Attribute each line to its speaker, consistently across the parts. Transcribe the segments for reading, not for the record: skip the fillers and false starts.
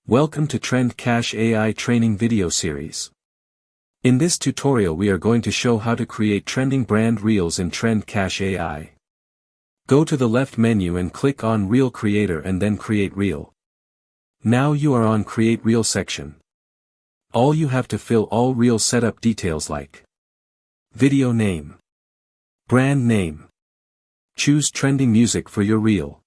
Speaker 1: Welcome to Trend Cache AI training video series. In this tutorial we are going to show how to create trending brand reels in Trend Cache AI. Go to the left menu and click on Reel Creator and then Create Reel. Now you are on Create Reel section. All you have to fill all reel setup details like video name, brand name. Choose trending music for your reel.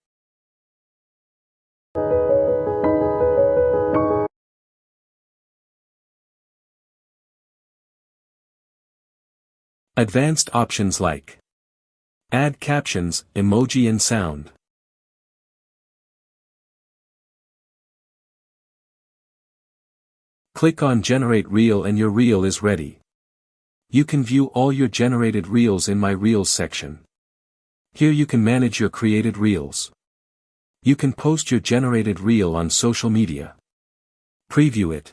Speaker 1: Advanced options like add captions, emoji and sound. Click on Generate Reel and your reel is ready. You can view all your generated reels in My Reels section. Here you can manage your created reels. You can post your generated reel on social media. Preview it.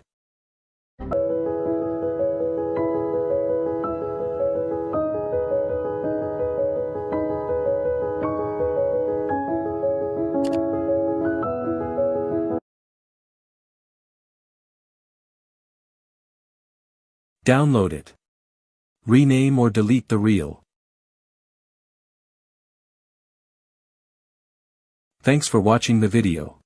Speaker 1: Download it. Rename or delete the reel. Thanks for watching the video.